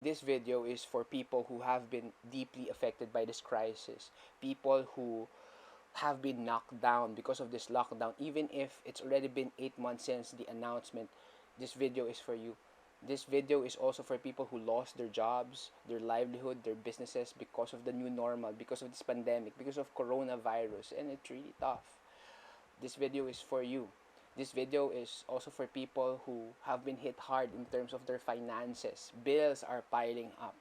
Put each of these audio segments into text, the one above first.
this video is for people who have been deeply affected by this crisis, people who have been knocked down because of this lockdown. Even if it's already been 8 months since the announcement, this video is for you. This video is also for people who lost their jobs, their livelihood, their businesses because of the new normal, because of this pandemic, because of coronavirus, and it's really tough. This video is for you. This video is also for people who have been hit hard in terms of their finances. Bills are piling up,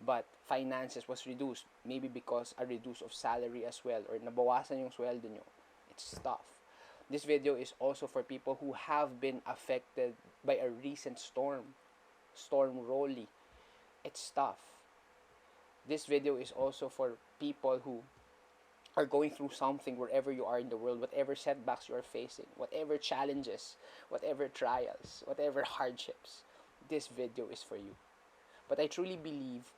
but finances was reduced, maybe because a reduce of salary as well, or nabawasan yung sweldo nyo. It's tough. This video is also for people who have been affected by a recent Storm Rolly. It's tough. This video is also for people who are going through something wherever you are in the world, whatever setbacks you are facing, whatever challenges, whatever trials, whatever hardships. This video is for you. But I truly believe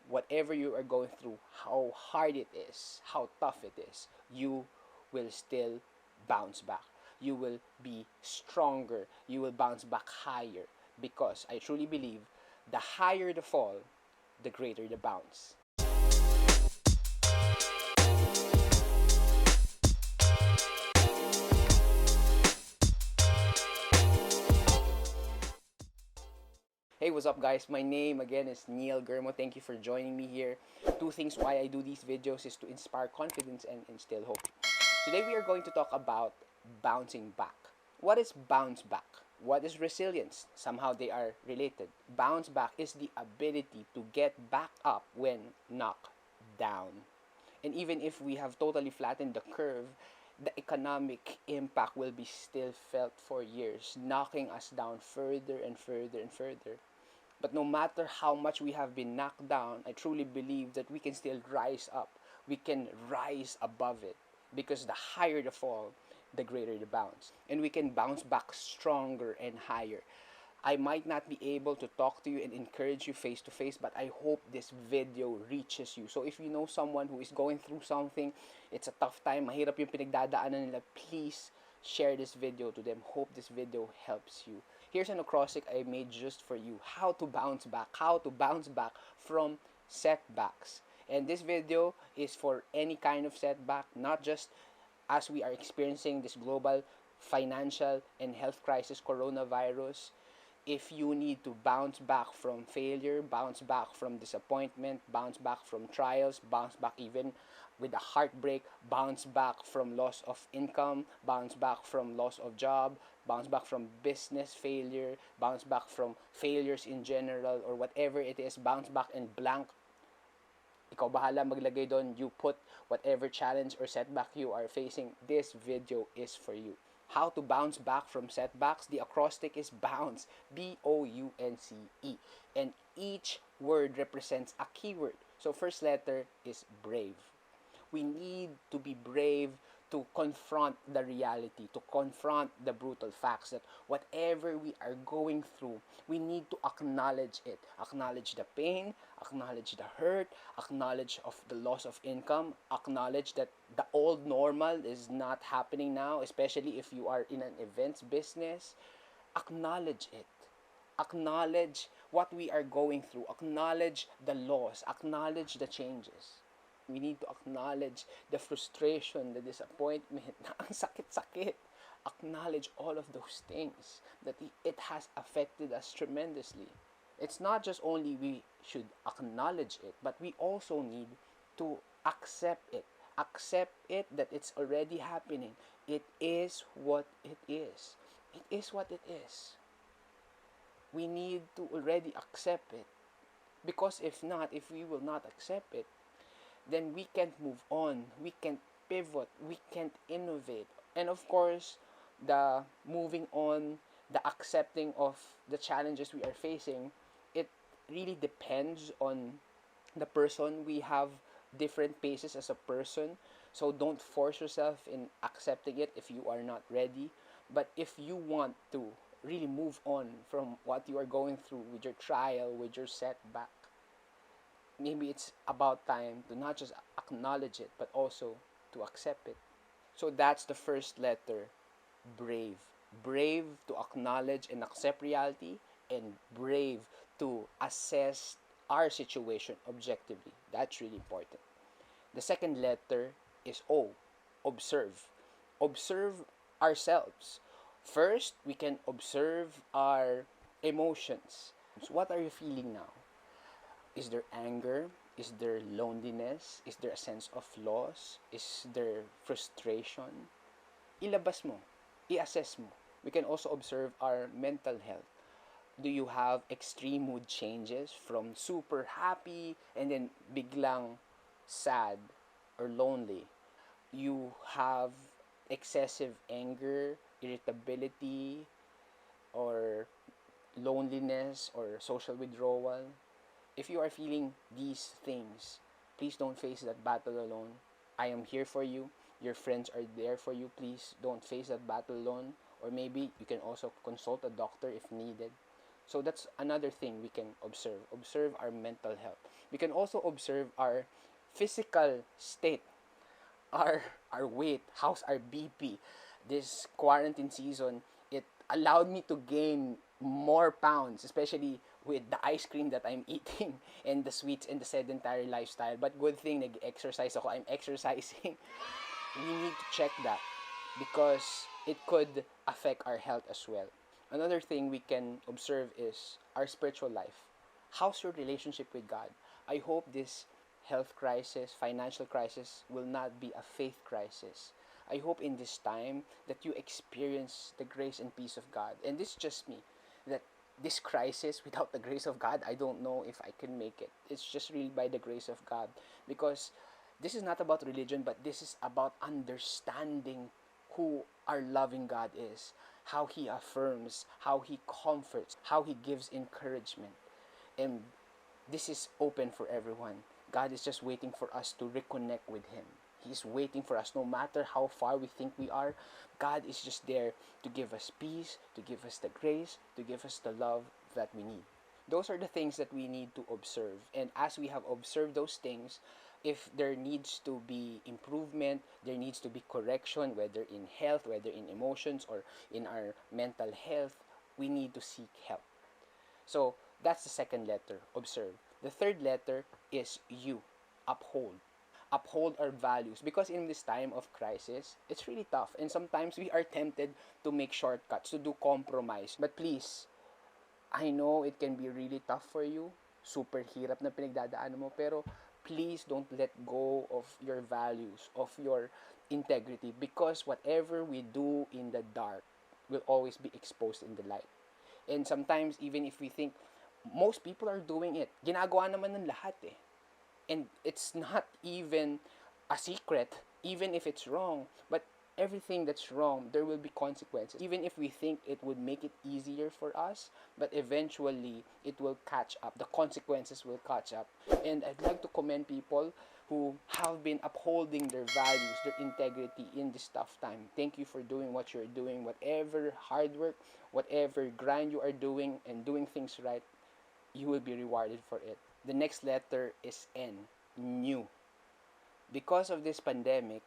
whatever you are going through, how hard it is, how tough it is, you will still bounce back. You will be stronger. You will bounce back higher. Because I truly believe the higher the fall, the greater the bounce. Hey, what's up guys? My name again is Germo. Thank you for joining me here. Two things why I do these videos is to inspire confidence and instill hope. Today we are going to talk about bouncing back. What is bounce back? What is resilience? Somehow they are related. Bounce back is the ability to get back up when knocked down. And even if we have totally flattened the curve, the economic impact will be still felt for years, knocking us down further and further and further. But no matter how much we have been knocked down, I truly believe that we can still rise up. We can rise above it. Because the higher the fall, the greater the bounce. And we can bounce back stronger and higher. I might not be able to talk to you and encourage you face to face, but I hope this video reaches you. So if you know someone who is going through something, it's a tough time, mahirap yung pinagdadaanan nila, please share this video to them. Hope this video helps you. Here's an acrostic I made just for you. How to bounce back from setbacks. And this video is for any kind of setback, not just as we are experiencing this global financial and health crisis, coronavirus. If you need to bounce back from failure, bounce back from disappointment, bounce back from trials, bounce back even with a heartbreak, bounce back from loss of income, bounce back from loss of job, bounce back from business failure, bounce back from failures in general, or whatever it is, bounce back and blank. Ikaw bahala maglagay doon. You put whatever challenge or setback you are facing. This video is for you. How to bounce back from setbacks. The acrostic is bounce. B-O-U-N-C-E. And each word represents a keyword. So first letter is brave. We need to be brave to confront the reality, to confront the brutal facts that whatever we are going through, we need to acknowledge it. Acknowledge the pain, acknowledge the hurt, acknowledge of the loss of income, acknowledge that the old normal is not happening now, especially if you are in an events business. Acknowledge it. Acknowledge what we are going through. Acknowledge the loss. Acknowledge the changes. We need to acknowledge the frustration, the disappointment, ang sakit-sakit. Acknowledge all of those things, that it has affected us tremendously. It's not just only we should acknowledge it, but we also need to accept it. Accept it that it's already happening. It is what it is. It is what it is. We need to already accept it. Because if not, if we will not accept it, then we can't move on, we can't pivot, we can't innovate. And of course, the moving on, the accepting of the challenges we are facing, it really depends on the person. We have different paces as a person, so don't force yourself in accepting it if you are not ready. But if you want to really move on from what you are going through with your trial, with your setback, maybe it's about time to not just acknowledge it, but also to accept it. So that's the first letter, brave. Brave to acknowledge and accept reality, and brave to assess our situation objectively. That's really important. The second letter is O, observe. Observe ourselves. First, we can observe our emotions. So what are you feeling now? Is there anger? Is there loneliness? Is there a sense of loss? Is there frustration? Ilabas mo. I-assess mo. We can also observe our mental health. Do you have extreme mood changes from super happy and then biglang sad or lonely? You have excessive anger, irritability, or loneliness or social withdrawal. If you are feeling these things, please don't face that battle alone. I am here for you. Your friends are there for you. Please don't face that battle alone. Or maybe you can also consult a doctor if needed. So that's another thing we can observe. Observe our mental health. We can also observe our physical state, our our weight, how's our BP. This quarantine season, it allowed me to gain more pounds, especially with the ice cream that I'm eating and the sweets and the sedentary lifestyle. But good thing nag-exercise ako. I'm exercising. We need to check that because it could affect our health as well. Another thing we can observe is our spiritual life. How's your relationship with God? I hope this health crisis, financial crisis will not be a faith crisis. I hope in this time that you experience the grace and peace of God. And this is just me, that this crisis without the grace of God, I don't know if I can make it. It's just really by the grace of God. Because this is not about religion, but this is about understanding who our loving God is, how He affirms, how He comforts, how He gives encouragement. And this is open for everyone. God is just waiting for us to reconnect with Him. He's waiting for us no matter how far we think we are. God is just there to give us peace, to give us the grace, to give us the love that we need. Those are the things that we need to observe. And as we have observed those things, if there needs to be improvement, there needs to be correction, whether in health, whether in emotions, or in our mental health, we need to seek help. So that's the second letter, observe. The third letter is U, uphold. Uphold our values because in this time of crisis, it's really tough. And sometimes we are tempted to make shortcuts, to do compromise. But please, I know it can be really tough for you. Super hirap na pinagdadaanan mo. Pero please don't let go of your values, of your integrity. Because whatever we do in the dark will always be exposed in the light. And sometimes, even if we think, most people are doing it. Ginagawa naman ng lahat eh. And it's not even a secret, even if it's wrong. But everything that's wrong, there will be consequences. Even if we think it would make it easier for us, but eventually it will catch up. The consequences will catch up. And I'd like to commend people who have been upholding their values, their integrity in this tough time. Thank you for doing what you're doing. Whatever hard work, whatever grind you are doing and doing things right, you will be rewarded for it. The next letter is N, new. Because of this pandemic,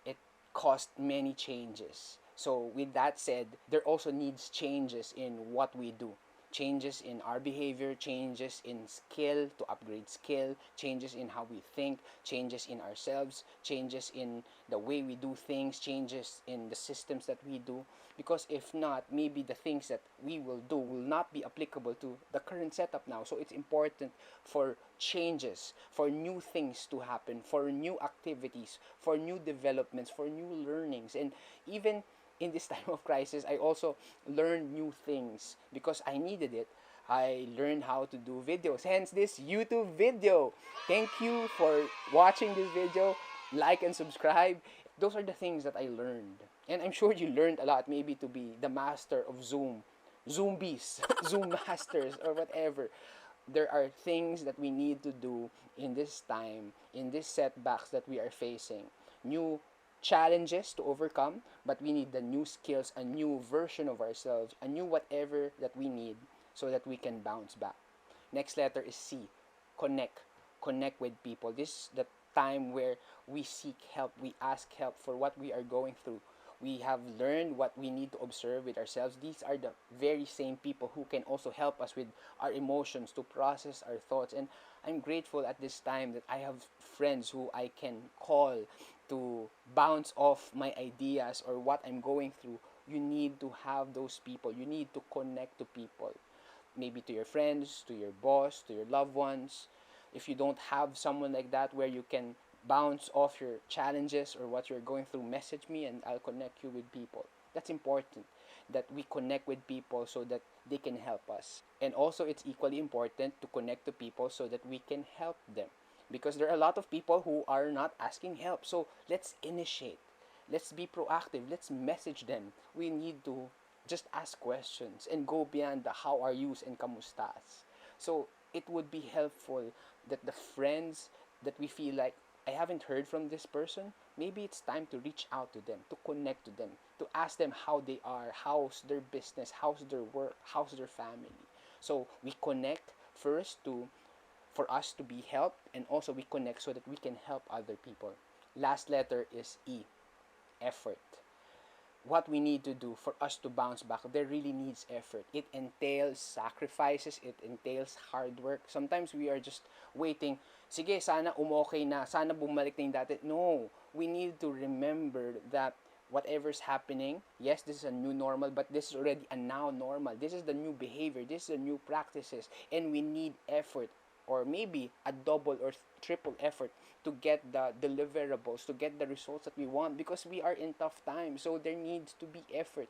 it caused many changes. So with that said, there also needs changes in what we do. Changes in our behavior, changes in skill, to upgrade skill, changes in how we think, changes in ourselves, changes in the way we do things, changes in the systems that we do. Because if not, maybe the things that we will do will not be applicable to the current setup now. So it's important for changes, for new things to happen, for new activities, for new developments, for new learnings. And even in this time of crisis, I also learned new things because I needed it. I learned how to do videos, hence this YouTube video. Thank you for watching this video. Like and subscribe. Those are the things that I learned. And I'm sure you learned a lot, maybe to be the master of Zoom, Zombies, Zoom masters, or whatever. There are things that we need to do in this time, in these setbacks that we are facing. New challenges to overcome, but we need the new skills, a new version of ourselves, a new whatever that we need so that we can bounce back. Next letter is C, connect. Connect with people. This is the time where we seek help, we ask help for what we are going through. We have learned what we need to observe with ourselves. These are the very same people who can also help us with our emotions to process our thoughts. And I'm grateful at this time that I have friends who I can call to bounce off my ideas or what I'm going through. You need to have those people. You need to connect to people. Maybe to your friends, to your boss, to your loved ones. If you don't have someone like that where you can bounce off your challenges or what you're going through, message me and I'll connect you with people. That's important that we connect with people so that they can help us. And also, it's equally important to connect to people so that we can help them. Because there are a lot of people who are not asking help. So let's initiate. Let's be proactive. Let's message them. We need to just ask questions and go beyond the how are yous and kamustas. So it would be helpful that the friends that we feel like I haven't heard from this person, maybe it's time to reach out to them, to connect to them, to ask them how they are, how's their business, how's their work, how's their family. So we connect first to for us to be helped, and also we connect so that we can help other people. Last letter is E, effort. What we need to do for us to bounce back, there really needs effort. It entails sacrifices, it entails hard work. Sometimes we are just waiting, sige, sana umokay na, sana bumalik na yung dati. No, we need to remember that whatever's happening, yes, this is a new normal, but this is already a now normal. This is the new behavior, this is the new practices, and we need effort, or maybe a double or triple effort to get the deliverables, to get the results that we want, because we are in tough times. So there needs to be effort.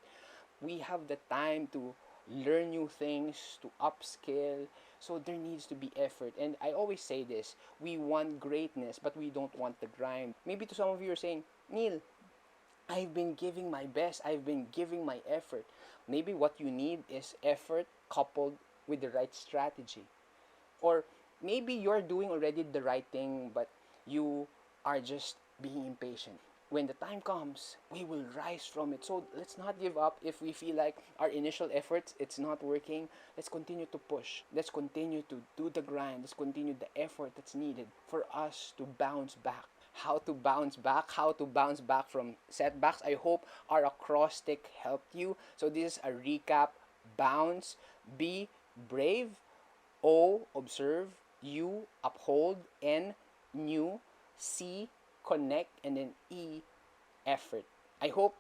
We have the time to learn new things, to upskill. So there needs to be effort. And I always say this, we want greatness, but we don't want the grind. Maybe to some of you are saying, Neil, I've been giving my best, I've been giving my effort. Maybe what you need is effort coupled with the right strategy. Or maybe you're doing already the right thing, but you are just being impatient. When the time comes, we will rise from it. So let's not give up if we feel like our initial efforts, it's not working. Let's continue to push. Let's continue to do the grind. Let's continue the effort that's needed for us to bounce back. How to bounce back, how to bounce back from setbacks. I hope our acrostic helped you. So this is a recap. Bounce, be brave, O, observe, U, uphold, N, new, C, connect, and then E, effort. I hope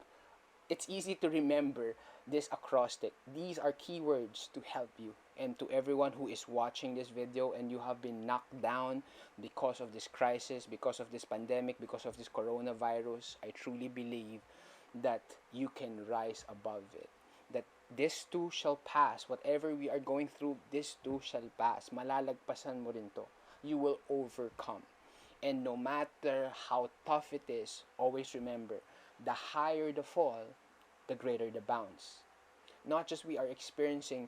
it's easy to remember this acrostic. These are keywords to help you. And to everyone who is watching this video and you have been knocked down because of this crisis, because of this pandemic, because of this coronavirus, I truly believe that you can rise above it. That this too shall pass. Whatever we are going through, this too shall pass. Malalagpasan mo rin to. You will overcome. And no matter how tough it is, always remember, the higher the fall, the greater the bounce. Not just we are experiencing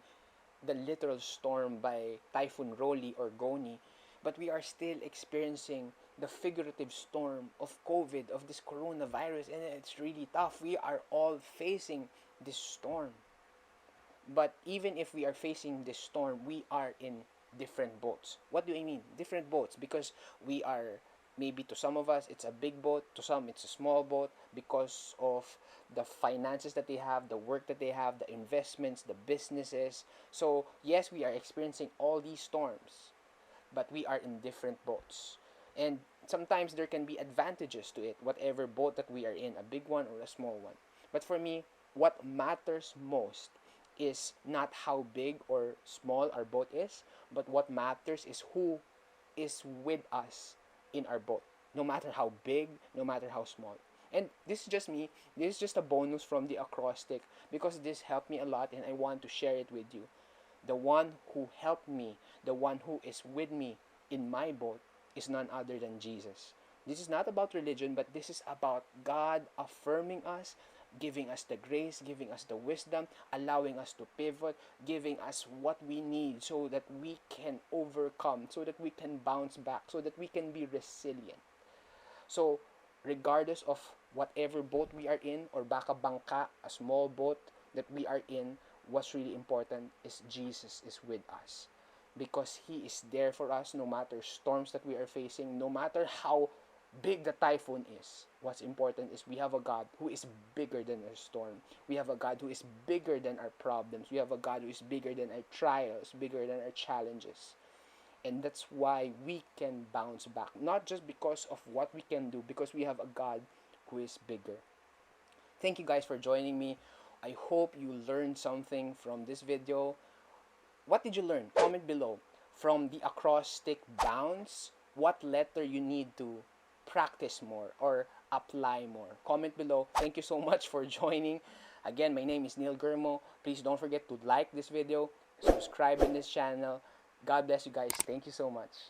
the literal storm by Typhoon Rolly or Goni, but we are still experiencing the figurative storm of COVID, of this coronavirus, and it's really tough. We are all facing this storm. But even if we are facing this storm, we are in different boats. What do I mean? Different boats, because we are, maybe to some of us it's a big boat, to some it's a small boat, because of the finances that they have, the work that they have, the investments, the businesses. So yes, we are experiencing all these storms, but we are in different boats. And sometimes there can be advantages to it, whatever boat that we are in, a big one or a small one. But for me, what matters most is not how big or small our boat is, but what matters is who is with us in our boat. No matter how big, no matter how small. And this is just me. This is just a bonus from the acrostic, because this helped me a lot and I want to share it with you. The one who helped me, the one who is with me in my boat, is none other than Jesus. This is not about religion, but this is about God affirming us, giving us the grace, giving us the wisdom, allowing us to pivot, giving us what we need so that we can overcome, so that we can bounce back, so that we can be resilient. So, regardless of whatever boat we are in, or baka bangka, a small boat that we are in, what's really important is Jesus is with us. Because He is there for us no matter storms that we are facing, no matter how big the typhoon is, what's important is we have a God who is bigger than our storm. We have a God who is bigger than our problems. We have a God who is bigger than our trials, bigger than our challenges. And that's why we can bounce back. Not just because of what we can do, because we have a God who is bigger. Thank you guys for joining me. I hope you learned something from this video. What did you learn? Comment below. From the acrostic bounce, what letter you need to practice more or apply more? Comment below. Thank you so much for joining. Again, my name is Neil Germo. Please don't forget to like this video, subscribe in this channel. God bless you guys. Thank you so much.